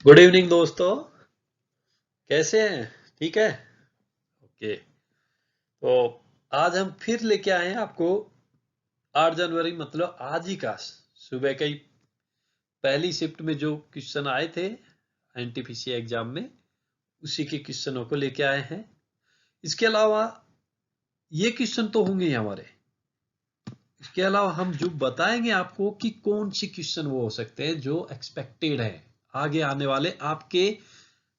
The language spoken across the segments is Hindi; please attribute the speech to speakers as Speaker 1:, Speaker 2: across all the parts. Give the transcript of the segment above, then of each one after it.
Speaker 1: गुड इवनिंग दोस्तों। कैसे हैं? ठीक है। ओके। तो आज हम फिर लेके आए हैं आपको 8 जनवरी मतलब आज ही का सुबह का ही पहली शिफ्ट में जो क्वेश्चन आए थे एनटीपीसी एग्जाम में, उसी के क्वेश्चनों को लेके आए हैं। इसके अलावा ये क्वेश्चन तो होंगे ही हमारे। इसके अलावा हम जो बताएंगे आपको कि कौन से क्वेश्चन वो हो सकते हैं जो एक्सपेक्टेड है आगे आने वाले आपके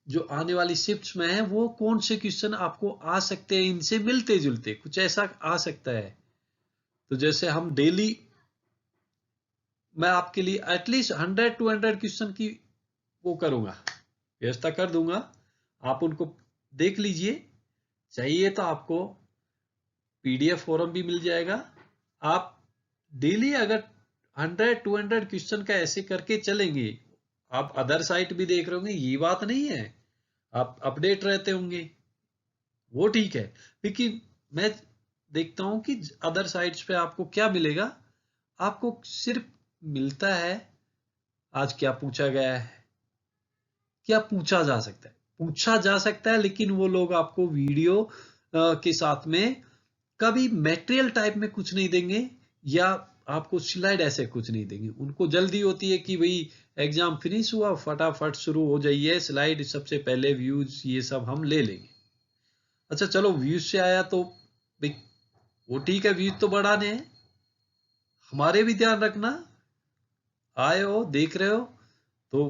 Speaker 1: जो आने वाली शिफ्ट्स में है, वो कौन से क्वेश्चन आपको आ सकते हैं, इनसे मिलते जुलते कुछ ऐसा आ सकता है। तो जैसे हम डेली मैं आपके लिए एटलीस्ट 100-200 क्वेश्चन की वो करूंगा, व्यवस्था कर दूंगा। आप उनको देख लीजिए। चाहिए तो आपको पीडीएफ फॉर्म भी मिल जाएगा। आप डेली अगर 100-200 क्वेश्चन का ऐसे करके चलेंगे, आप अदर साइट भी देख रहे होंगे, ये बात नहीं है, आप अपडेट रहते होंगे, वो ठीक है। लेकिन मैं देखता हूं कि अदर साइट्स पे आपको क्या मिलेगा। आपको सिर्फ मिलता है आज क्या पूछा गया है, क्या पूछा जा सकता है, लेकिन वो लोग आपको वीडियो के साथ में कभी मटेरियल टाइप में कुछ नहीं देंगे, या आपको स्लाइड ऐसे कुछ नहीं देंगे। उनको जल्दी होती है कि भाई एग्जाम फिनिश हुआ, फटाफट शुरू हो जाइए, स्लाइड सबसे पहले, व्यूज ये सब हम ले लेंगे। अच्छा चलो, व्यूज से आया तो भाई वो ठीक है, व्यूज तो बढ़ाने हैं, हमारे भी ध्यान रखना। आए हो, देख रहे हो तो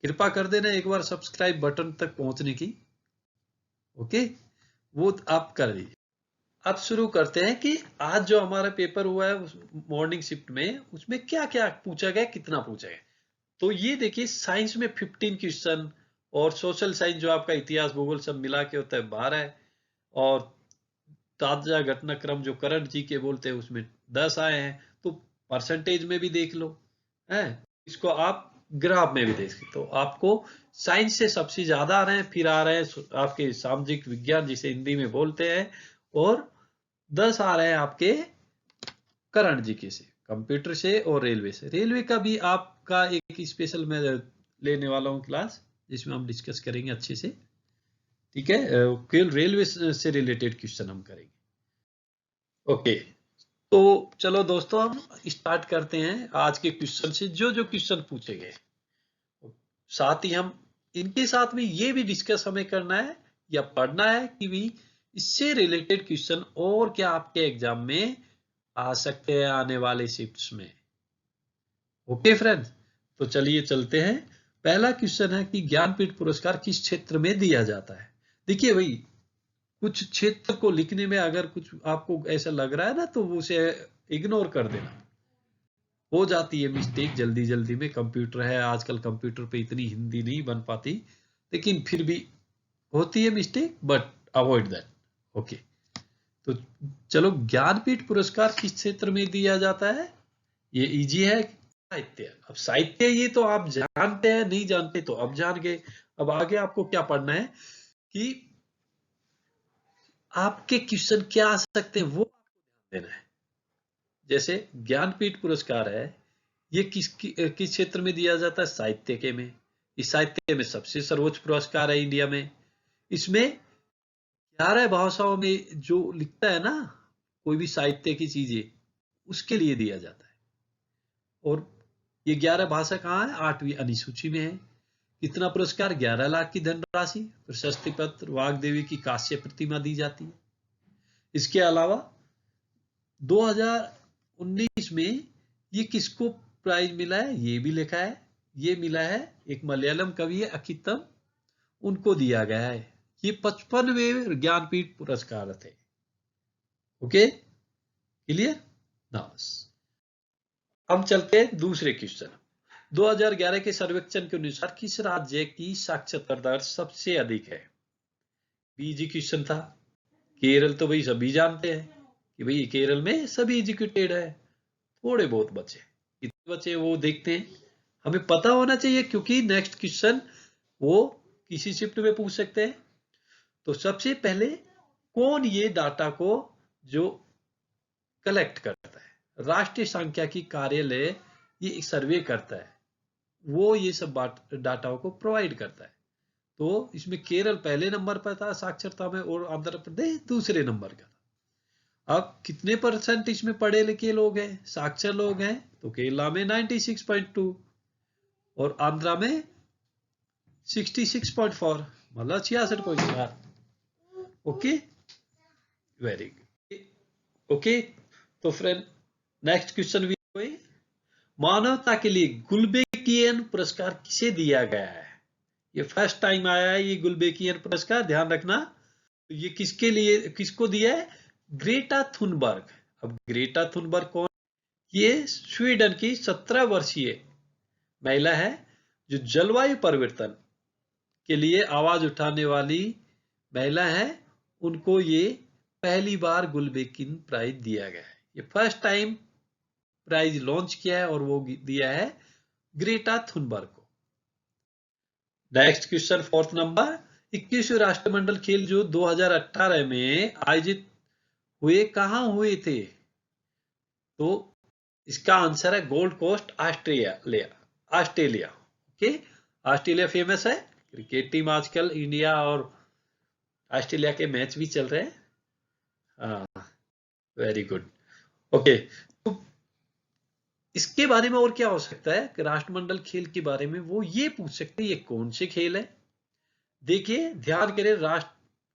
Speaker 1: कृपा कर देना एक बार सब्सक्राइब बटन तक पहुंचने की। ओके, वो आप कर दीजिए। अब शुरू करते हैं कि आज जो हमारा पेपर हुआ है मॉर्निंग शिफ्ट में, उसमें क्या क्या पूछा गया, कितना पूछा गया। तो ये देखिए, साइंस में 15 क्वेश्चन, और सोशल साइंस जो आपका इतिहास भूगोल सब मिला के होता है 12, और ताजा घटनाक्रम जो करंट जी के बोलते हैं उसमें 10 आए हैं। तो परसेंटेज में भी देख लो है, इसको आप ग्राफ में भी देख सकते हो। आपको साइंस से सबसे ज्यादा आ रहे हैं, फिर आ रहे हैं आपके सामाजिक विज्ञान जिसे हिंदी में बोलते हैं, और 10 आ रहे हैं आपके करंट जीके से, कंप्यूटर से, और रेलवे से। रेलवे का भी आपका एक स्पेशल मैं लेने वाला हूँ क्लास, जिसमें हम डिस्कस करेंगे अच्छे से। ठीक है, केवल रेलवे से रिलेटेड क्वेश्चन हम करेंगे। ओके, तो चलो दोस्तों, हम स्टार्ट करते हैं आज के क्वेश्चन से। जो जो क्वेश्चन पूछे गए, साथ ही हम इनके साथ में ये भी डिस्कस हमें करना है या पढ़ना है कि भी इससे रिलेटेड क्वेश्चन और क्या आपके एग्जाम में आ सकते हैं आने वाले शिफ्ट्स में। ओके फ्रेंड्स, तो चलिए चलते हैं। पहला क्वेश्चन है कि ज्ञानपीठ पुरस्कार किस क्षेत्र में दिया जाता है। देखिए भाई, कुछ क्षेत्र को लिखने में अगर कुछ आपको ऐसा लग रहा है ना, तो वो उसे इग्नोर कर देना। हो जाती है मिस्टेक जल्दी जल्दी में, कंप्यूटर है आजकल, कंप्यूटर पे इतनी हिंदी नहीं बन पाती, लेकिन फिर भी होती है mistake, but avoid that. Okay, तो चलो, ज्ञानपीठ पुरस्कार किस क्षेत्र में दिया जाता है, ये इजी है। साहित्य। अब साहित्य ये तो आप जानते हैं, नहीं जानते तो अब जान गए। अब आगे आपको क्या पढ़ना है कि आपके क्वेश्चन क्या आ सकते हैं, वो आपको ध्यान देना है। जैसे ज्ञानपीठ पुरस्कार है, ये किस क्षेत्र में दिया जाता है, साहित्य के में। इस साहित्य में सबसे सर्वोच्च पुरस्कार है इंडिया में। इसमें 11 भाषाओं में जो लिखता है ना, कोई भी साहित्य की चीजें, उसके लिए दिया जाता है। और ये 11 भाषा कहाँ है, 8वीं अनुसूची में है। कितना पुरस्कार, 11 लाख की धनराशि, प्रशस्ति पत्र, वाग्देवी की कांस्य प्रतिमा दी जाती है। इसके अलावा 2019 में ये किसको प्राइज मिला है, ये भी लिखा है। ये मिला है एक मलयालम कवि है अकितम, उनको दिया गया है। ये 55वें ज्ञानपीठ पुरस्कार थे। Okay, clear. नाउ हम चलते हैं दूसरे क्वेश्चन। 2011 के सर्वेक्षण के अनुसार किस राज्य की साक्षरता दर सबसे अधिक है। इजी क्वेश्चन था। केरल तो भाई सभी जानते हैं कि भाई केरल में सभी एजुकेटेड है। थोड़े बहुत बचे, कितने बचे वो देखते हैं, हमें पता होना चाहिए, क्योंकि नेक्स्ट क्वेश्चन वो किसी शिफ्ट में पूछ सकते हैं। तो सबसे पहले, कौन ये डाटा को जो कलेक्ट करता है, राष्ट्रीय सांख्यिकी कार्यालय ये सर्वे करता है, वो ये सब डाटा को प्रोवाइड करता है। तो इसमें केरल पहले नंबर पर था साक्षरता में और आंध्र प्रदेश दूसरे नंबर का था। अब कितने % इसमें पढ़े लिखे लोग हैं, साक्षर लोग हैं? तो केरला में 96.2 और आंध्रा में 66.4, मतलब 66.4। Okay, very good. ओके, तो फ्रेंड नेक्स्ट क्वेश्चन भी कोई, मानवता के लिए गुलबेकियन पुरस्कार किसे दिया गया है? ये फर्स्ट टाइम आया है ये गुलबेकियन पुरस्कार, ध्यान रखना। ये किसके लिए, किसको दिया है? Greta Thunberg. अब ग्रेटा थुनबर्ग कौन? ये स्वीडन की 17 वर्षीय महिला है जो जलवायु परिवर्तन के लिए आवाज उठाने वाली महिला है। उनको ये पहली बार गुलबेकिन प्राइज दिया गया है। ये फर्स्ट टाइम प्राइज लॉन्च किया है और वो दिया है ग्रेटा थुनबर्ग को। नेक्स्ट क्वेश्चन, फोर्थ नंबर, 21वें राष्ट्रमंडल खेल जो 2018 में आयोजित हुए कहां हुए थे? तो इसका आंसर है Gold Coast, Australia. Okay, Australia famous है क्रिकेट टीम, आजकल इंडिया और ऑस्ट्रेलिया के मैच भी चल रहे हैं। हाँ, वेरी गुड। ओके, तो इसके बारे में और क्या हो सकता है कि राष्ट्रमंडल खेल के बारे में वो ये पूछ सकते हैं ये कौन से खेल है। देखिए ध्यान करें,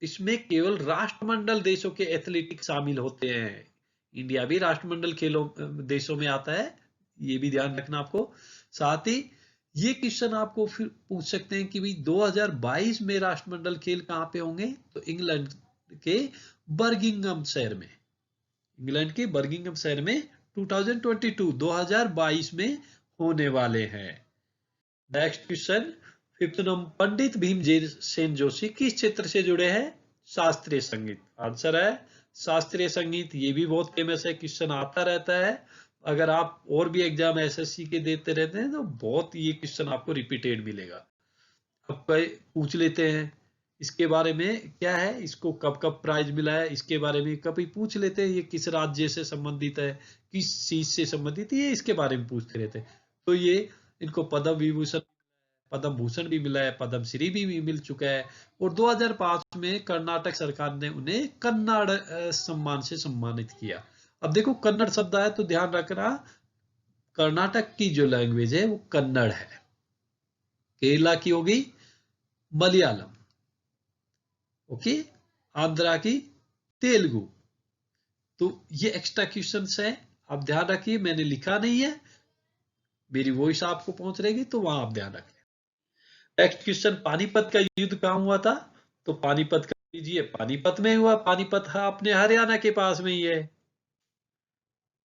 Speaker 1: इसमें केवल राष्ट्रमंडल देशों के एथलेटिक्स शामिल होते हैं। इंडिया भी राष्ट्रमंडल खेलों देशों में आता है, ये भी ध्यान रखना आपको। साथ ही ये क्वेश्चन आपको फिर पूछ सकते हैं कि भाई 2022 में राष्ट्रमंडल खेल कहां पे होंगे? तो इंग्लैंड के बर्मिंघम शहर में, इंग्लैंड के बर्मिंघम शहर में 2022 में होने वाले हैं। Next question, fifth number, Pandit Bhimsen Joshi किस क्षेत्र से जुड़े हैं? शास्त्रीय संगीत। आंसर है शास्त्रीय संगीत। ये भी बहुत फेमस है, क्वेश्चन आता रहता है। अगर आप और भी एग्जाम एसएससी के देते रहते हैं तो बहुत ये क्वेश्चन आपको रिपीटेड मिलेगा। अब पूछ लेते हैं इसके बारे में, क्या है, इसको कब कब प्राइज मिला है, इसके बारे में कभी पूछ लेते हैं। ये किस राज्य से संबंधित है, किस चीज से संबंधित है, ये इसके बारे में पूछते रहते हैं। तो ये इनको पद्म विभूषण, पद्म भूषण भी मिला है, पद्म श्री भी मिल चुका है। और 2005 में कर्नाटक सरकार ने उन्हें कन्नड़ सम्मान से सम्मानित किया। अब देखो कन्नड़ शब्द है तो ध्यान रखना, कर्नाटक की जो लैंग्वेज है वो कन्नड़ है, केरला की होगी मलयालम, ओके, आंध्रा की तेलुगु। तो ये एक्स्ट्रा क्वेश्चंस है, आप ध्यान रखिए, मैंने लिखा नहीं है, मेरी वॉइस आपको पहुंच रहेगी तो वहां आप ध्यान रखें। नेक्स्ट क्वेश्चन, पानीपत का युद्ध कहां हुआ था? तो पानीपत का लीजिए, पानीपत में हुआ। पानीपत अपने हरियाणा के पास में ही है,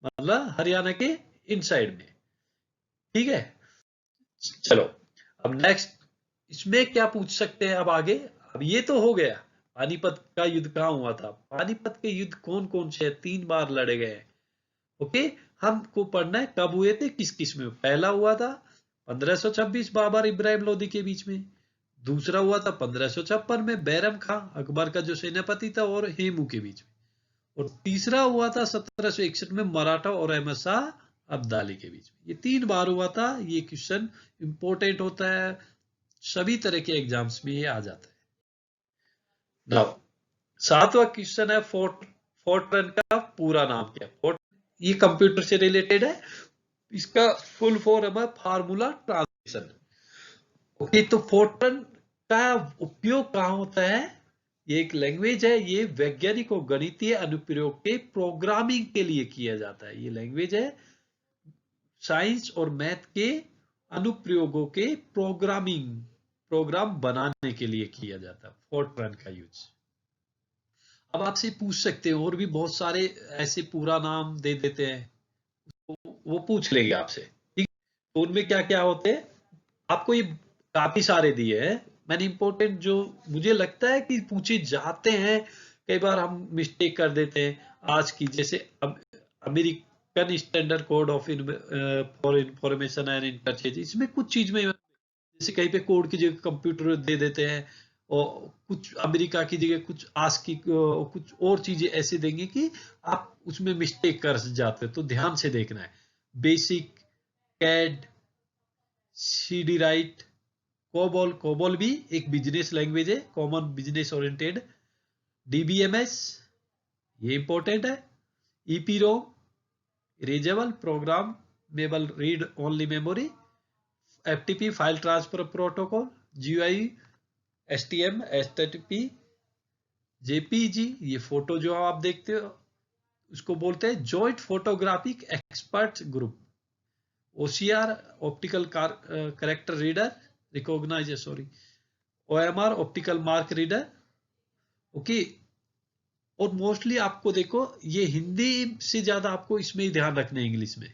Speaker 1: मतलब हरियाणा के इन साइड में, ठीक है। चलो अब नेक्स्ट, इसमें क्या पूछ सकते हैं अब आगे? अब ये तो हो गया पानीपत का युद्ध कहां हुआ था। पानीपत के युद्ध कौन कौन से 3 बार लड़े गए? ओके, हमको पढ़ना है कब हुए थे, किस किस में। पहला हुआ था 1526 बाबर इब्राहिम लोदी के बीच में। दूसरा हुआ था 1556 में बैरम खां अकबर का जो सेनापति था और हेमू के बीच में। और तीसरा हुआ था 1761 में मराठा और अहमद शाह अब्दाली के बीच में। ये 3 बार हुआ था। ये क्वेश्चन इंपॉर्टेंट होता है, सभी तरह के एग्जाम्स में ये आ जाता है। नाउ 7वां क्वेश्चन है, फोर्ट्रन का पूरा नाम क्या है? ये कंप्यूटर से रिलेटेड है, इसका फुल फॉर्म है फार्मूला ट्रांसलेशन। ओके, तो फोर्ट्रन का उपयोग कहां होता है? ये एक लैंग्वेज है, ये वैज्ञानिक और गणितीय अनुप्रयोग के प्रोग्रामिंग के लिए किया जाता है। ये लैंग्वेज है साइंस और मैथ के अनुप्रयोगों के प्रोग्राम बनाने के लिए किया जाता है फोर्ट्रन का यूज। अब आपसे पूछ सकते हैं और भी बहुत सारे ऐसे पूरा नाम दे देते हैं, वो पूछ लेंगे आपसे, ठीक। तो उनमें क्या क्या होते हैं आपको ये काफी सारे दिए हैं। मैंने इंपॉर्टेंट जो मुझे लगता है कि पूछे जाते हैं, कई बार हम मिस्टेक कर देते हैं। आज की जैसे American standard code of for information and interchange, इसमें कुछ चीज में जैसे कहीं पे कोड की जगह कंप्यूटर दे देते हैं, और कुछ अमेरिका की जगह कुछ आस्की कुछ और चीजें ऐसे देंगे कि आप उसमें मिस्टेक कर जाते हैं। तो ध्यान से देखना है। Basic, CAD, CD right, COBOL भी एक बिजनेस लैंग्वेज है, कॉमन बिजनेस ओरिएंटेड। DBMS ये इंपॉर्टेंट है। EPROM erasable programmable read only memory. FTP file transfer protocol. GUI STM HTTP। JPG ये फोटो जो आप देखते हो उसको बोलते हैं joint photographic expert group. OCR optical character reader recognise sorry OMR optical mark reader. Okay, और मोस्टली आपको देखो ये हिंदी से ज्यादा आपको इसमें ही ध्यान रखना है इंग्लिश में,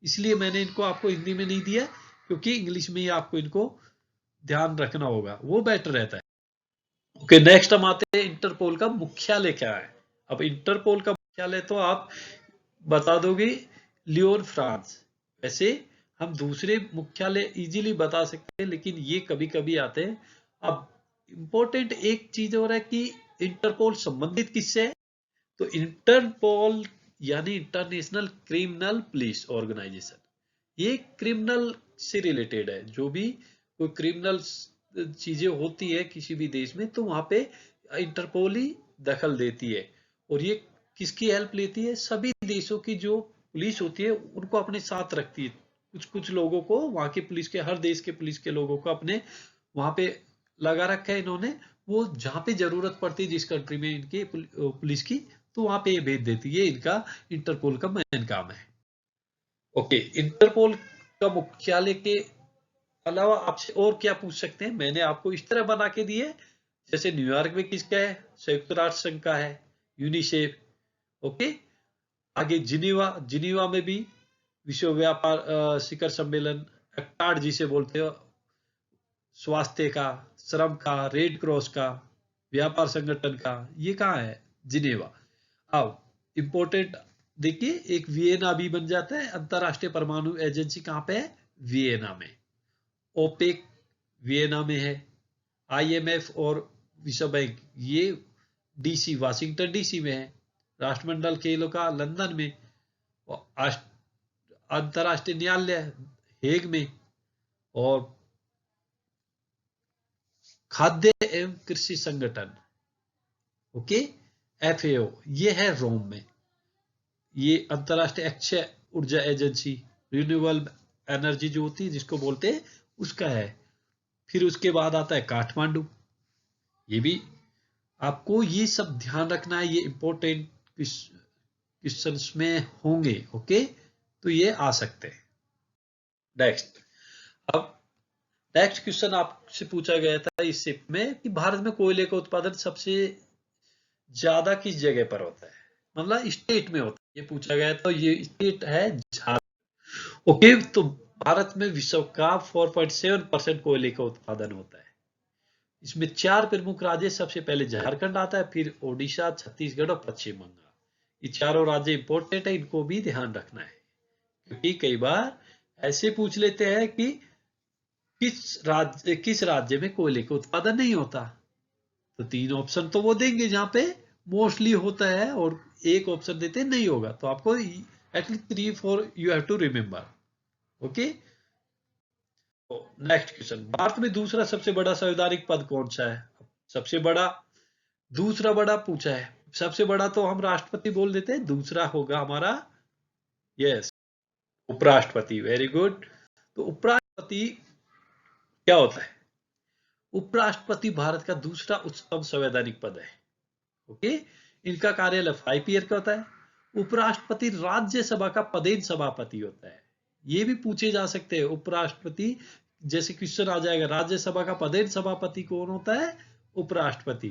Speaker 1: इसलिए मैंने इनको आपको हिंदी में नहीं दिया क्योंकि इंग्लिश में ही आपको इनको ध्यान रखना होगा, वो बेटर रहता है। ओके, नेक्स्ट हम आते हैं इंटरपोल का मुख्यालय क्या है। अब इंटरपोल का मुख्यालय तो आप बता दोगे लियोन फ्रांस। वैसे हम दूसरे मुख्यालय इजीली बता सकते हैं लेकिन ये कभी कभी आते हैं। अब इंपॉर्टेंट एक चीज हो रहा है कि इंटरपोल संबंधित किससे है, तो इंटरपोल यानी इंटरनेशनल क्रिमिनल पुलिस ऑर्गेनाइजेशन, ये क्रिमिनल से रिलेटेड है। जो भी कोई क्रिमिनल चीजें होती है किसी भी देश में तो वहां पे इंटरपोल ही दखल देती है। और ये किसकी हेल्प लेती है, सभी देशों की जो पुलिस होती है उनको अपने साथ रखती है। कुछ कुछ लोगों को वहां की पुलिस के, हर देश के पुलिस के लोगों को अपने वहां पे लगा रखा है इन्होंने। वो जहां पे जरूरत पड़ती है जिस कंट्री में इनकी पुलिस की, तो वहां पे ये भेज देती है। इनका इंटरपोल का मेन काम है। ओके, इंटरपोल का मुख्यालय के अलावा आपसे और क्या पूछ सकते हैं, मैंने आपको इस तरह बना के दिए। जैसे न्यूयॉर्क में किसका है, संयुक्त राष्ट्र संघ का है, यूनिसेफ। ओके, आगे जिनीवा, जिनीवा में भी विश्व व्यापार शिखर सम्मेलन, एक्टाड जिसे बोलते हो, स्वास्थ्य का, श्रम का, रेड क्रॉस का, व्यापार संगठन का, ये कहाँ है, जिनेवा। अब इंपॉर्टेंट देखिए, एक वियना भी बन जाता है, अंतरराष्ट्रीय परमाणु एजेंसी कहाँ पे है, वियना में। ओपेक वियना में है। IMF और विश्व बैंक ये DC वाशिंगटन DC में है। राष्ट्रमंडल खेलों का लंदन में। और अंतरराष्ट्रीय न्यायालय हेग में। और खाद्य एवं कृषि संगठन, ओके, FAO ये है रोम में। ये अंतरराष्ट्रीय अक्षय ऊर्जा एजेंसी, रिन्यूएबल एनर्जी जो होती है जिसको बोलते हैं, उसका है। फिर उसके बाद आता है काठमांडू। ये भी आपको ये सब ध्यान रखना है, ये इंपॉर्टेंट क्वेश्चंस में होंगे। ओके, तो ये आ सकते हैं। नेक्स्ट, अब नेक्स्ट क्वेश्चन आपसे पूछा गया था इस शिप में कि भारत में कोयले का उत्पादन सबसे ज्यादा किस जगह पर होता है, मतलब स्टेट में होता है, ये पूछा गया था। ये स्टेट है झारखंड। ओके, तो भारत में विश्व का 4.7% कोयले का उत्पादन होता है। इसमें 4 प्रमुख राज्य, सबसे पहले झारखंड आता है, फिर ओडिशा, छत्तीसगढ़ और पश्चिम बंगाल। ये चारों राज्य इंपॉर्टेंट है, इनको भी ध्यान रखना है क्योंकि कई बार ऐसे पूछ लेते हैं कि किस राज्य में कोयले का उत्पादन नहीं होता, तो 3 ऑप्शन तो वो देंगे जहां पे मोस्टली होता है, और एक ऑप्शन देते नहीं होगा। तो आपको at least 3-4 you have to remember. Okay, next question, Bharat में दूसरा सबसे बड़ा संवैधानिक पद कौन सा है। सबसे बड़ा, दूसरा बड़ा पूछा है। सबसे बड़ा तो हम राष्ट्रपति बोल देते हैं, दूसरा होगा हमारा यस उपराष्ट्रपति। Very good. तो उपराष्ट्रपति क्या होता है, उपराष्ट्रपति भारत का दूसरा उच्चतम संवैधानिक पद है। ओके, इनका कार्यालय 5 ईयर का होता है। उपराष्ट्रपति राज्यसभा का पदेन सभापति होता है। ये भी पूछे जा सकते हैं, उपराष्ट्रपति जैसे क्वेश्चन आ जाएगा, राज्यसभा का पदेन सभापति कौन होता है, उपराष्ट्रपति।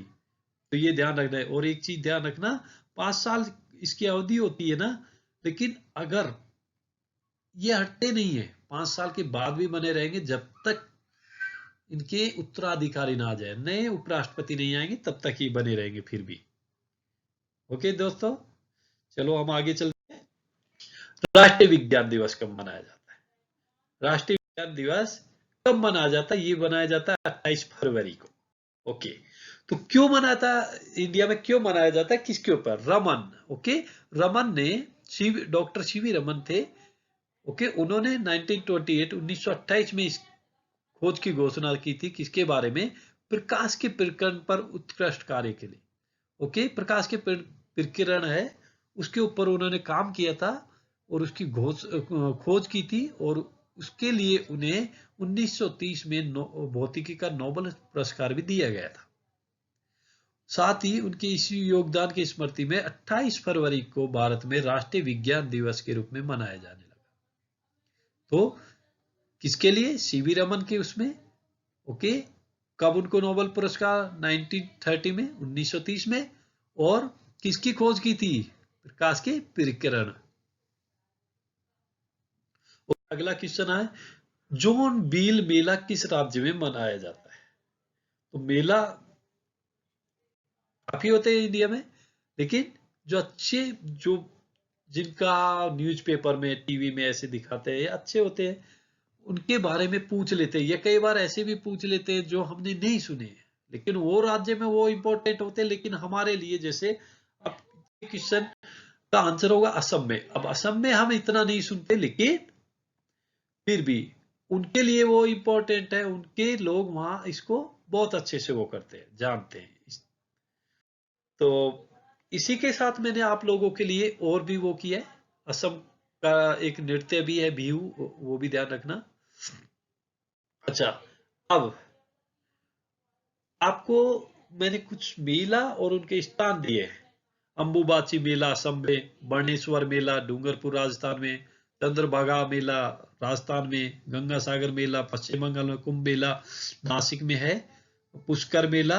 Speaker 1: तो ये ध्यान रखना है। और एक चीज ध्यान रखना, 5 साल इसकी अवधि होती है ना, लेकिन अगर ये हटते नहीं है, 5 साल के बाद भी बने रहेंगे जब तक इनके उत्तराधिकारी ना आ जाए, नए उपराष्ट्रपति नहीं आएंगे तब तक ये बने रहेंगे फिर भी। ओके दोस्तों, चलो हम आगे चलते हैं। राष्ट्रीय विज्ञान दिवस कब मनाया जाता है, राष्ट्रीय विज्ञान दिवस कब मनाया जाता है, ये मनाया जाता है 28 फरवरी को। ओके, तो क्यों मनाता, इंडिया में क्यों मनाया जाता है, किसके ऊपर, रमन। ओके, रमन ने, डॉक्टर CV रमन थे, ओके, उन्होंने 1928 में इस खोज की घोषणा की थी, किसके बारे में? प्रकाश के प्रकीर्णन पर उत्कृष्ट कार्य के लिए। ओके, प्रकाश के प्रकीर्णन है, उसके ऊपर उन्होंने काम किया था और उसकी खोज की थी, और उसके लिए उन्हें 1930 में भौतिकी का नोबेल पुरस्कार भी दिया गया था। साथ ही उनके इस योगदान की स्मृति में 28 फरवरी को भारत में राष्ट्रीय विज्ञान दिवस के रूप में मनाया जाने लगा। तो किसके लिए? सीवी रमन के उसमें। ओके, कब उनको नोबेल पुरस्कार? 1930 में, 1930 में। और किसकी खोज की थी? प्रकाश के प्रकीर्णन। अगला क्वेश्चन है, जॉन बील मेला किस राज्य में मनाया जाता है? तो मेला काफी होते हैं इंडिया में, लेकिन जो अच्छे, जो जिनका न्यूज़पेपर में, टीवी में ऐसे दिखाते हैं, अच्छे होते हैं, उनके बारे में पूछ लेते हैं। या कई बार ऐसे भी पूछ लेते हैं जो हमने नहीं सुने हैं, लेकिन वो राज्य में वो इंपॉर्टेंट होते हैं। लेकिन हमारे लिए, जैसे अब क्वेश्चन का आंसर होगा असम में। अब असम में हम इतना नहीं सुनते, लेकिन फिर भी उनके लिए वो इंपॉर्टेंट है, उनके लोग वहां इसको बहुत अच्छे से वो करते हैं, जानते हैं। तो इसी के साथ मैंने आप लोगों के लिए और भी वो किया है। असम का एक नृत्य भी है, बिहू, वो भी ध्यान रखना। अच्छा, अब आपको मैंने कुछ मेला और उनके स्थान दिए हैं। अंबुबाची मेला असम में, बाणेश्वर मेला डूंगरपुर राजस्थान में, चंद्रभागा मेला राजस्थान में, गंगा सागर मेला पश्चिम बंगाल में, कुंभ मेला नासिक में है, पुष्कर मेला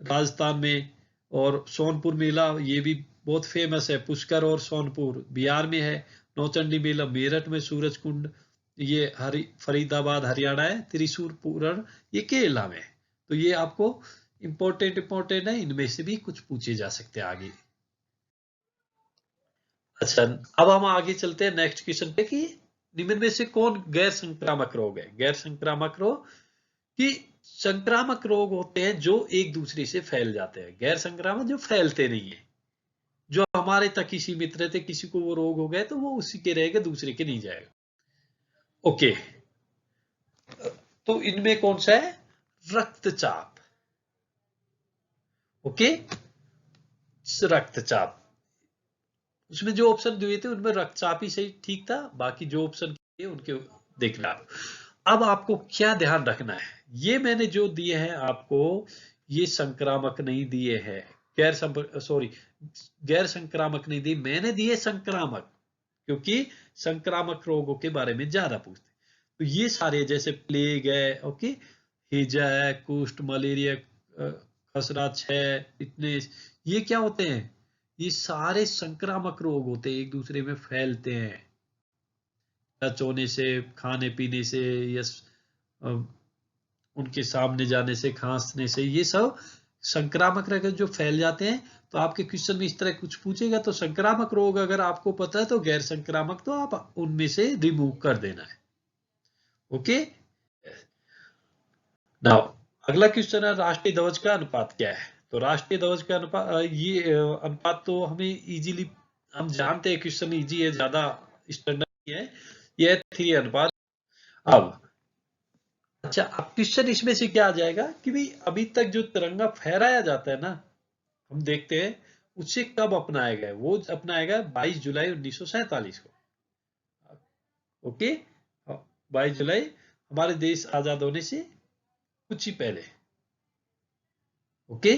Speaker 1: राजस्थान में, और सोनपुर मेला, ये भी बहुत फेमस है, पुष्कर और सोनपुर बिहार में है। नौचंडी मेला मेरठ में, सूरज कुंड ये फरीदाबाद हरियाणा है, त्रिशूर पूरण ये केरला में है। तो ये आपको इंपॉर्टेंट है, इनमें से भी कुछ पूछे जा सकते हैं आगे। अच्छा, अब हम आगे चलते हैं नेक्स्ट क्वेश्चन पे कि निम्न में से कौन गैर संक्रामक रोग है? गैर संक्रामक रोग कि संक्रामक रोग होते हैं जो एक दूसरे से फैल जाते हैं, गैर संक्रामक जो फैलते नहीं है, जो हमारे तक ही सीमित रहते, किसी को वो रोग हो गया तो वो उसी के रहेगा, दूसरे के नहीं जाएगा। ओके, तो इनमें कौन सा है? रक्तचाप। ओके, रक्तचाप, उसमें जो ऑप्शन दिए थे उनमें रक्तचाप ही सही ठीक था, बाकी जो ऑप्शन किए उनके देखना। अब आपको क्या ध्यान रखना है, ये मैंने जो दिए हैं आपको, ये संक्रामक नहीं दिए हैं, गैर संक्रामक नहीं दिए, मैंने दिए संक्रामक, क्योंकि संक्रामक रोगों के बारे में ज्यादा पूछते। तो ये सारे जैसे प्लेग है, ओके, हैजा है, कुष्ठ, मलेरिया, खसरा, क्षय, इतने, ये क्या होते हैं? ये सारे संक्रामक रोग होते हैं, एक दूसरे में फैलते हैं, टच होने से, खाने पीने से, या उनके सामने जाने से, खांसने से, ये सब संक्रामक रोग जो फैल जाते हैं। तो आपके क्वेश्चन में इस तरह कुछ पूछेगा तो संक्रामक रोग अगर आपको पता है तो गैर संक्रामक तो आप उनमें से रिमूव कर देना है। ओके, नाउ अगला क्वेश्चन है, राष्ट्रीय ध्वज का अनुपात क्या है? तो राष्ट्रीय ध्वज का अनुपात, ये अनुपात तो हमें इजीली हम जानते हैं, क्वेश्चन इजी है, ज्यादा स्टैंडर्ड है, ये 3 अनुपात। अब अच्छा, अब क्वेश्चन इसमें से क्या आ जाएगा कि भाई अभी तक जो तिरंगा फहराया जाता है ना, हम देखते हैं उसे कब अपनाया गया? वो अपनाया गया 22 जुलाई 1947 को। ओके, 22 जुलाई हमारे देश आजाद होने से कुछ ही पहले। ओके,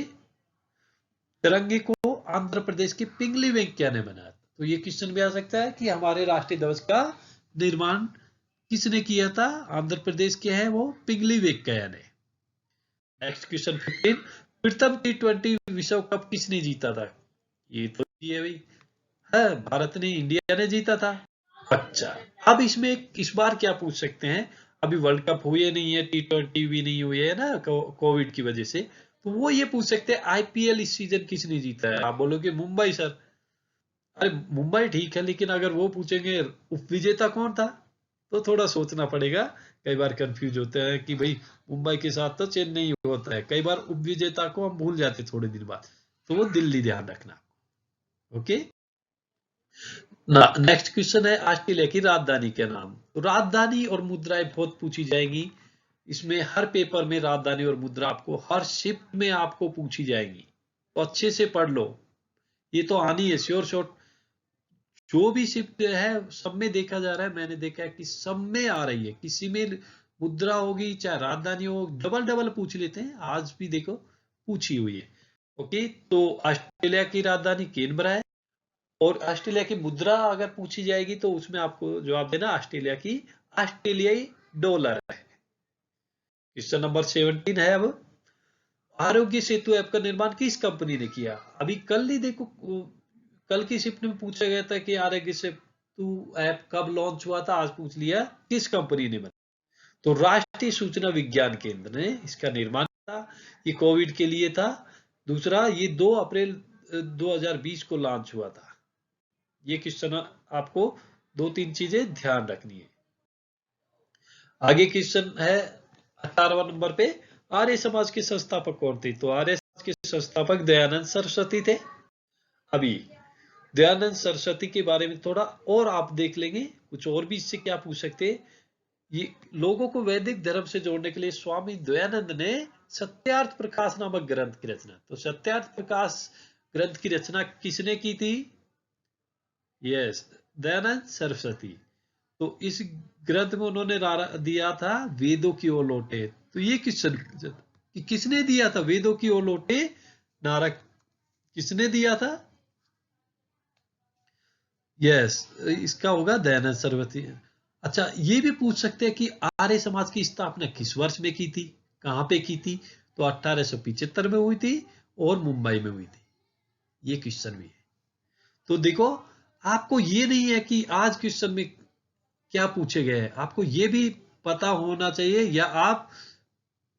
Speaker 1: तिरंगे को आंध्र प्रदेश के पिंगली वेंकैया ने बनाया। तो ये क्वेश्चन भी आ सकता है कि हमारे राष्ट्रीय ध्वज का निर्माण किसने किया था? आंध्र प्रदेश के हैं वो पिंगली वेंकैया ने। नेक्स्ट क्वेश्चन 15, प्रथम T20 विश्व कप किसने जीता था? ये तो ये भाई है, भारत ने, इंडिया ने जीता था। अच्छा, अब इसमें इस बार क्या पूछ सकते हैं, अभी वर्ल्ड कप हुए नहीं है, T20 भी नहीं हुए है ना कोविड की वजह से, तो वो ये पूछ सकते हैं आईपीएल इस सीजन किसने जीता है? आप बोलोगे मुंबई सर। अरे मुंबई ठीक है, लेकिन अगर वो पूछेंगे उपविजेता कौन था, तो थोड़ा सोचना पड़ेगा। कई बार कंफ्यूज होते हैं कि भाई मुंबई के साथ तो चेन्नई होता है, कई बार उपविजेता को हम भूल जाते थोड़े दिन बाद, तो वो दिल्ली ध्यान रखना। ओके, नेक्स्ट क्वेश्चन है ऑस्ट्रेलिया की राजधानी क्या नाम। तो राजधानी और मुद्राएं बहुत पूछी जाएंगी इसमें, हर पेपर में राजधानी और मुद्रा आपको हर शिफ्ट में आपको पूछी जाएंगी, तो अच्छे से पढ़ लो, ये तो आनी है श्योर शॉट। जो भी शिफ्ट है सब में देखा जा रहा है, मैंने देखा है कि सब में आ रही है, किसी में मुद्रा होगी चाहे राजधानी हो, डबल डबल पूछ लेते हैं, आज भी देखो पूछी हुई है। ओके, तो ऑस्ट्रेलिया की राजधानी कैनबरा है, और ऑस्ट्रेलिया की मुद्रा अगर पूछी जाएगी तो उसमें आपको जवाब देना ऑस्ट्रेलिया की ऑस्ट्रेलियाई डॉलर है। क्वेश्चन नंबर 17 है अब, आरोग्य सेतु ऐप का निर्माण किस कंपनी ने किया। अभी कल ही देखो, कल की शिफ्ट में पूछा गया था कि आरोग्य सेतु ऐप कब लॉन्च हुआ था, आज पूछ लिया किस कंपनी ने बनाया। तो राष्ट्रीय सूचना विज्ञान केंद्र ने इसका निर्माण किया, ये कोविड के लिए था। दूसरा, ये 2 अप्रैल 2020 को लॉन्च हुआ था। ये क्वेश्चन आपको 2-3 चीजें ध्यान रखनी है। आगे क्वेश्चन है 18वां नंबर पे, आर्य समाज के संस्थापक कौन थे। तो आर्य समाज के संस्थापक दयानंद सरस्वती थे। अभी दयानंद सरस्वती के बारे में थोड़ा और आप देख लेंगे, कुछ और भी इससे क्या पूछ सकते हैं। ये लोगों को वैदिक धर्म से जोड़ने के लिए स्वामी दयानंद ने सत्यार्थ प्रकाश नामक ग्रंथ की रचना। तो सत्यार्थ प्रकाश ग्रंथ की रचना किसने की थी। यस, दयानंद सरस्वती। तो इस ग्रंथ में उन्होंने दिया था वेदों की ओर लौटे। तो ये क्वेश्चन कि किसने दिया था वेदों की ओर लौटे नारक, किसने दिया था। यस, इसका होगा दयानंद सरस्वती। अच्छा, ये भी पूछ सकते हैं कि आर्य समाज की स्थापना किस वर्ष में की थी, कहां पे की थी। तो 1875 में हुई थी और मुंबई में हुई थी। ये क्वेश्चन भी है। तो देखो, आपको ये नहीं है कि आज क्वेश्चन में क्या पूछे गए हैं, आपको ये भी पता होना चाहिए, या आप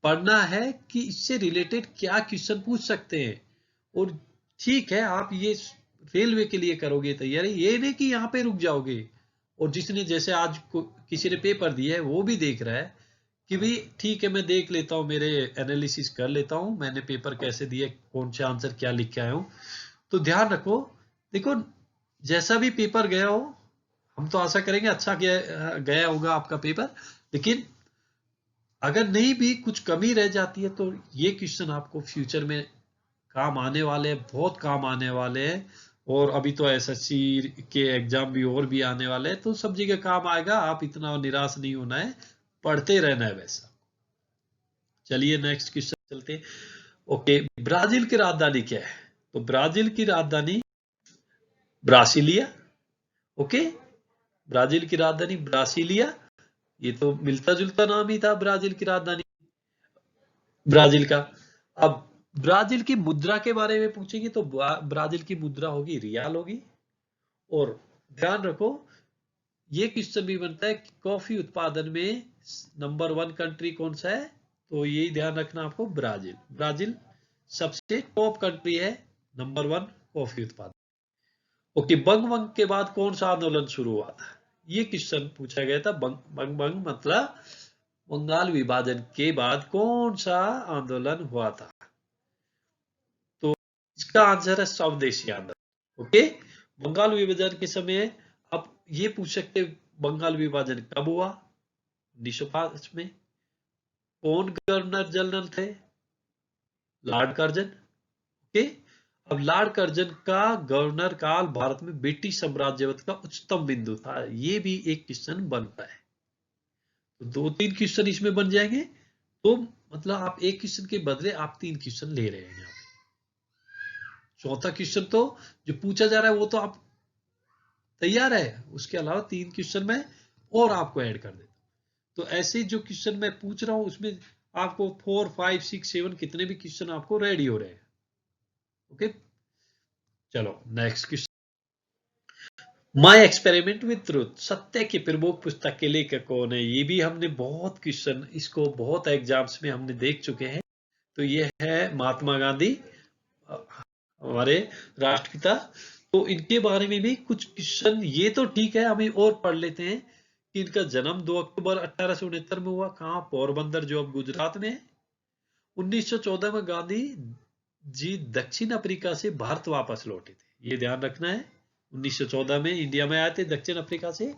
Speaker 1: पढ़ना है कि इससे रिलेटेड क्या क्वेश्चन पूछ सकते हैं। और ठीक है, आप ये रेलवे के लिए करोगे तैयारी, ये नहीं कि यहाँ पे रुक जाओगे। और जिसने जैसे आज किसी ने पेपर दिया है वो भी देख रहा है कि भाई ठीक है, मैं देख लेता हूँ, मेरे एनालिसिस कर लेता हूँ, मैंने पेपर कैसे दिया, कौन से आंसर क्या लिख के आया हूँ। तो ध्यान रखो, देखो जैसा भी पेपर गया हो, हम तो आशा करेंगे अच्छा गया होगा आपका पेपर, लेकिन अगर नहीं भी कुछ कमी रह जाती है तो ये क्वेश्चन आपको फ्यूचर में काम आने वाले हैं, बहुत काम आने वाले हैं। और अभी तो एसएससी के एग्जाम भी और भी आने वाले हैं, तो सब जगह काम आएगा, आप इतना निराश नहीं होना है, पढ़ते रहना है वैसा। चलिए नेक्स्ट क्वेश्चन चलते हैं। ओके, ब्राजील की राजधानी क्या है। तो ब्राजील की राजधानी ब्रासिलिया। ओके, ब्राजील की राजधानी ब्रासिलिया, ये तो मिलता जुलता नाम ही था ब्राजील की राजधानी ब्राजील का। अब ब्राजील की मुद्रा के बारे में पूछेंगे तो ब्राजील की मुद्रा होगी रियाल होगी। और ध्यान रखो, ये क्वेश्चन भी बनता है कि कॉफी उत्पादन में नंबर 1 कंट्री कौन सा है। तो यही ध्यान रखना आपको, ब्राजील। ब्राजील सबसे टॉप कंट्री है, नंबर 1 कॉफी उत्पादन। ओके, बंग बंग के बाद कौन सा आंदोलन शुरू हुआ था। ये क्वेश्चन पूछा गया था। बंग बंग मतलब बंगाल विभाजन के बाद कौन सा आंदोलन हुआ था। तो इसका आंसर है स्वदेशी आंदोलन। ओके, बंगाल विभाजन के समय आप ये पूछ सकते, बंगाल विभाजन कब हुआ। 1905 में। कौन गवर्नर जनरल थे, लॉर्ड कर्जन। ओके, अब लॉर्ड कर्जन का गवर्नर काल भारत में ब्रिटिश साम्राज्यवाद का उच्चतम बिंदु था। ये भी एक क्वेश्चन बनता है। तो 2-3 क्वेश्चन इसमें बन जाएंगे, तो मतलब आप एक क्वेश्चन के बदले आप 3 क्वेश्चन ले रहे हैं यहाँ पे। चौथा क्वेश्चन तो जो पूछा जा रहा है वो तो आप तैयार है, उसके अलावा 3 क्वेश्चन में और आपको ऐड कर देता हूं। तो ऐसे जो क्वेश्चन मैं पूछ रहा हूं उसमें आपको 4, 5, 6, 7 कितने भी क्वेश्चन आपको रेडी हो रहे हैं। ओके, चलो next question. My experiment with truth, सत्य की प्रमुख पुस्तक के लेखक कौन है। ये भी हमने बहुत क्वेश्चन, इसको बहुत एग्जाम्स में हमने देख चुके हैं। तो ये है महात्मा गांधी, हमारे राष्ट्रपिता। तो इनके बारे में भी कुछ क्वेश्चन, ये तो ठीक है, हमें और पढ़ लेते हैं कि इनका जन्म 2 अक्टूबर 1869 में हुआ। कहाँ, पोरबंदर, जो अब गुजरात में है। 1914 में गांधी जी दक्षिण अफ्रीका से भारत वापस लौटे थे, ये ध्यान रखना है। 1914 में इंडिया में आए थे दक्षिण अफ्रीका से।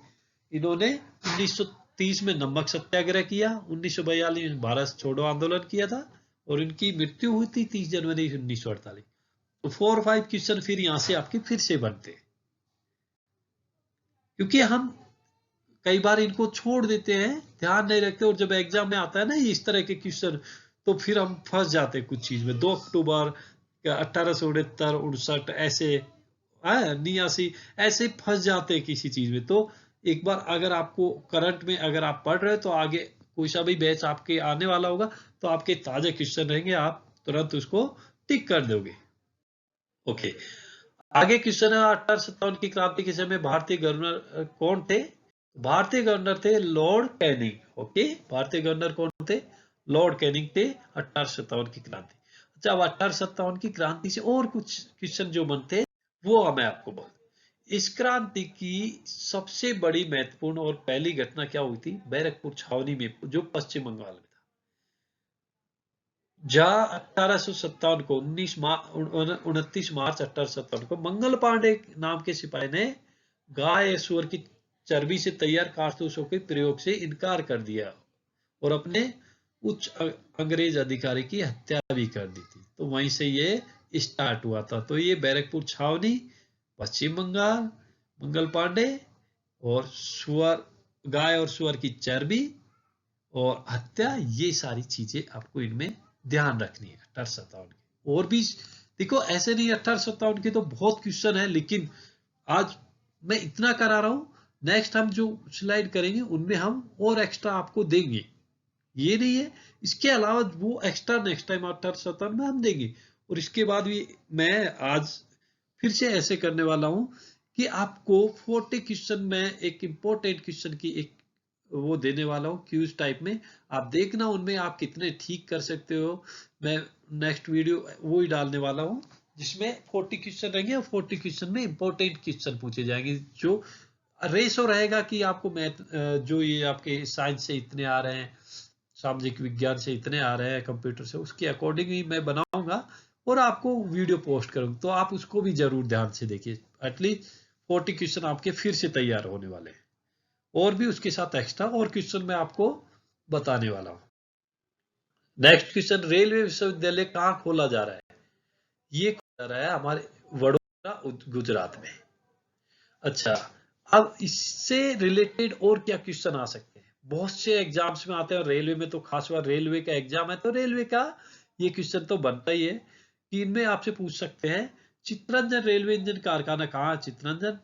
Speaker 1: इन्होंने 1930 में नमक सत्याग्रह किया, 1942 में भारत छोड़ो आंदोलन किया था और इनकी मृत्यु हुई थी 30 जनवरी 1948। तो 4 और 5 क्वेश्चन फिर यहाँ से आपके फिर से बनते हैं, क्योंकि हम कई बार इनको छोड़ देते हैं, ध्यान नहीं रखते, और जब एग्जाम में आता है ना इस तरह के क्वेश्चन तो फिर हम फंस जाते हैं कुछ चीज में। 2 अक्टूबर 1869 ऐसे 89 ऐसे फंस जाते हैं किसी चीज में। तो एक बार अगर आपको करंट में अगर आप पढ़ रहे हो तो आगे कोई सा भी बैच आपके आने वाला होगा तो आपके ताजे क्वेश्चन रहेंगे, आप तुरंत उसको टिक कर दोगे। ओके, आगे क्वेश्चन है 1857 की क्रांति के समय भारतीय गवर्नर कौन थे? भारतीय गवर्नर थे लॉर्ड कैनिंग। ओके, भारतीय गवर्नर कौन थे? लॉर्ड कैनिंग थे 1857 की क्रांति। अच्छा, अब 1857 की क्रांति से और कुछ क्वेश्चन जो बनते वो मैं आपको बोल। इस क्रांति की सबसे बड़ी महत्वपूर्ण और पहली घटना क्या हुई थी? बैरकपुर छावनी में, जो पश्चिम बंगाल में था। जहां 1857 को 29 मार्च 1857 को मंगल पांडे नाम के सिपाही ने गाय या सुअर की चर्बी से तैयार कारतूसों के प्रयोग से इनकार कर दिया और अपने उच्च अंग्रेज अधिकारी की हत्या भी कर दी थी। तो वहीं से ये स्टार्ट हुआ था। तो ये बैरकपुर छावनी, पश्चिम बंगाल, मंगल पांडे और सुअर, गाय और सुअर की चर्बी और हत्या, ये सारी चीजें आपको इनमें ध्यान रखनी है 1857 की। और भी देखो, ऐसे नहीं 1857 के तो बहुत क्वेश्चन है, लेकिन आज मैं इतना करा रहा हूं, नेक्स्ट हम जो स्लाइड करेंगे उनमें हम और एक्स्ट्रा आपको देंगे, ये नहीं है। इसके अलावा वो एक्स्ट्रा नेक्स्ट टाइम 1857 में हम देंगे। और इसके बाद भी मैं आज फिर से ऐसे करने वाला हूं कि आपको 40 क्वेश्चन में एक इंपॉर्टेंट क्वेश्चन की एक वो देने वाला हूँ क्यूज टाइप में, आप देखना उनमें आप कितने ठीक कर सकते हो। मैं नेक्स्ट वीडियो वो ही डालने वाला हूँ जिसमें 40 क्वेश्चन रहेंगे और 40 क्वेश्चन में इंपॉर्टेंट क्वेश्चन पूछे जाएंगे। जो रेशो रहेगा कि आपको मैथ जो ये आपके साइंस से इतने आ रहे हैं, सामाजिक विज्ञान से इतने आ रहे हैं, कंप्यूटर से, उसके अकॉर्डिंग ही मैं बनाऊंगा और आपको वीडियो पोस्ट करूंगा। तो आप उसको भी जरूर ध्यान से देखिए। एटलीस्ट 40 क्वेश्चन आपके फिर से तैयार होने वाले हैं और भी उसके साथ एक्स्ट्रा और क्वेश्चन मैं आपको बताने वाला हूं। नेक्स्ट क्वेश्चन, रेलवे विश्वविद्यालय कहां खोला जा रहा है? ये खोला जा रहा है हमारे वडोदरा गुजरात में। अच्छा, अब इससे रिलेटेड और क्या क्वेश्चन आ सकते हैं? बहुत से एग्जाम्स में आते हैं, रेलवे में तो खास बात, रेलवे का एग्जाम है तो रेलवे का ये क्वेश्चन तो बनता ही है कि इनमें आपसे पूछ सकते हैं चित्तरंजन रेलवे इंजन कारखाना कहाँ? चित्तरंजन।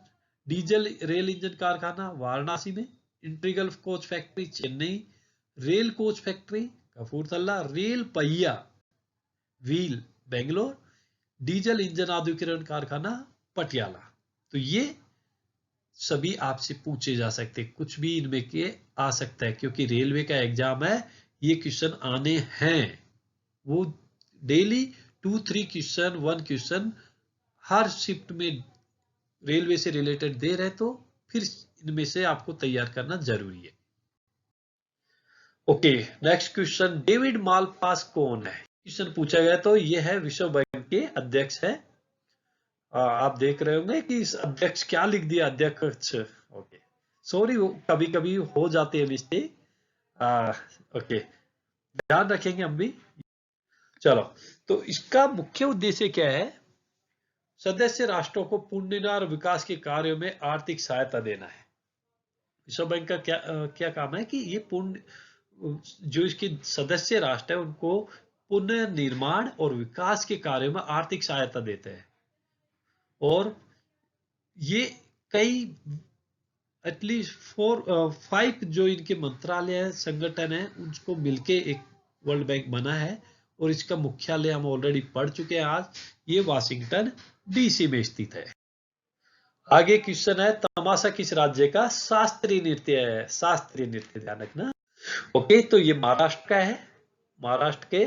Speaker 1: डीजल रेल इंजन कारखाना वाराणसी में। Integral coach factory Chennai. Rail coach factory Kapurthala. Rail पहिया व्हील बेंगलोर। डीजल इंजन आधुनिकीकरण कारखाना पटियाला। तो ये सभी आपसे पूछे जा सकते, कुछ भी इनमें के आ सकता है, क्योंकि रेलवे का एग्जाम है, ये क्वेश्चन आने हैं। वो डेली 2-3 क्वेश्चन 1 क्वेश्चन हर शिफ्ट में रेलवे से रिलेटेड दे रहे, तो फिर इनमें से आपको तैयार करना जरूरी है। Okay, next question, David Malpass कौन है? क्वेश्चन पूछा गया, तो ये है विश्व बैंक के अध्यक्ष है। आप देख रहे होंगे कि इस अध्यक्ष क्या लिख दिया, अध्यक्ष। ओके, सॉरी, कभी कभी हो जाते हैं मिस्टेक। ओके, ध्यान रखेंगे हम भी। चलो, तो इसका मुख्य उद्देश्य क्या है? सदस्य राष्ट्रों को पुनर्निर्माण और विकास के कार्यों में आर्थिक सहायता देना है। विश्व बैंक का क्या काम है कि ये जो इसके सदस्य राष्ट्र है उनको पुनर्निर्माण और विकास के कार्यों में आर्थिक सहायता देते हैं। और ये कई एटलीस्ट 4-5 जो इनके मंत्रालय है, संगठन है, उनको मिलके एक वर्ल्ड बैंक बना है और इसका मुख्यालय हम ऑलरेडी पढ़ चुके हैं आज, ये वाशिंगटन डीसी में स्थित है। आगे क्वेश्चन है, तमाशा किस राज्य का शास्त्रीय नृत्य है? शास्त्रीय नृत्य, ध्यान रखना। ओके, तो ये महाराष्ट्र का है। महाराष्ट्र का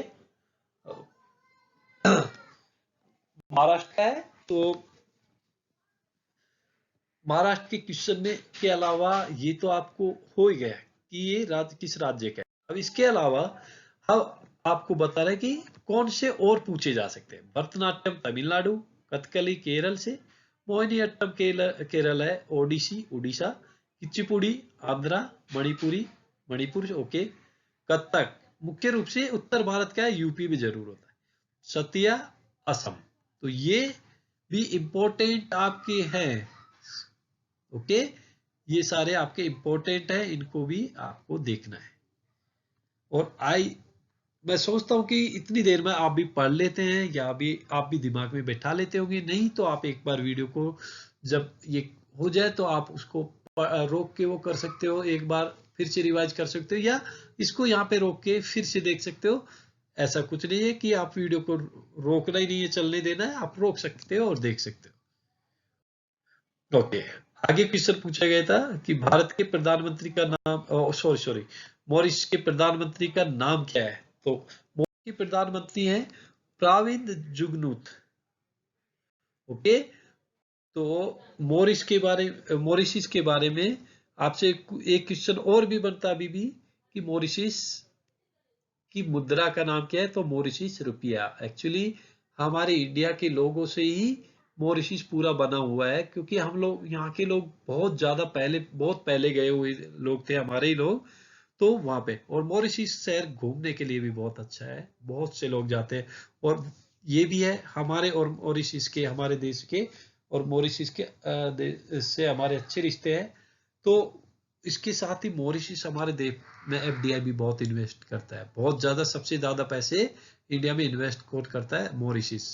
Speaker 1: है। तो महाराष्ट्र के क्वेश्चन में के अलावा ये तो आपको हो ही गया कि ये राज्य किस राज्य का है। अब इसके अलावा हम आपको बता रहे कि कौन से और पूछे जा सकते हैं। भरतनाट्यम तमिलनाडु, कथकली केरल से, मोहिनीअट्टम केरल है, ओडिसी उड़ीसा, कुचिपुड़ी आंध्रा, मणिपुरी मणिपुर, ओके। कथक मुख्य रूप से उत्तर भारत का है, यूपी में जरूर होता है। सतिया असम। तो ये भी इंपॉर्टेंट आपके हैं, ओके। ये सारे आपके इंपॉर्टेंट हैं, इनको भी आपको देखना है। और मैं सोचता हूँ कि इतनी देर में आप भी पढ़ लेते हैं, या भी आप भी दिमाग में बैठा लेते होंगे। नहीं तो आप एक बार वीडियो को जब ये हो जाए तो आप उसको रोक के वो कर सकते हो, एक बार फिर से रिवाइज कर सकते हो, या इसको यहाँ पे रोक के फिर से देख सकते हो। ऐसा कुछ नहीं है कि आप वीडियो को रोकना ही नहीं है, चलने देना है, आप रोक सकते हो और देख सकते हो, ओके। आगे क्वेश्चन पूछा गया था कि भारत के प्रधानमंत्री का नाम, सॉरी मॉरिशस के प्रधानमंत्री का नाम क्या है। तो मॉरिशस के प्रधानमंत्री हैं प्रविंद जुगनूथ, ओके। तो मॉरिशस के बारे में आपसे एक क्वेश्चन और भी बनता अभी भी, कि मॉरिशस की मुद्रा का नाम क्या है। तो मॉरिशस रुपया। एक्चुअली हमारे इंडिया के लोगों से ही मॉरिशस पूरा बना हुआ है, क्योंकि हम लोग यहाँ के लोग बहुत ज्यादा पहले, बहुत पहले गए हुए लोग थे हमारे ही लोग, तो वहां पे। और मॉरिशस शहर घूमने के लिए भी बहुत अच्छा है, बहुत से लोग जाते हैं। और ये भी है हमारे और मॉरिशस के, हमारे देश के और मॉरिशस के से हमारे अच्छे रिश्ते हैं। तो इसके साथ ही मॉरिशस हमारे देश में एफडीआई भी बहुत इन्वेस्ट करता है, बहुत ज्यादा, सबसे ज्यादा पैसे इंडिया में इन्वेस्ट करता है मॉरिशस।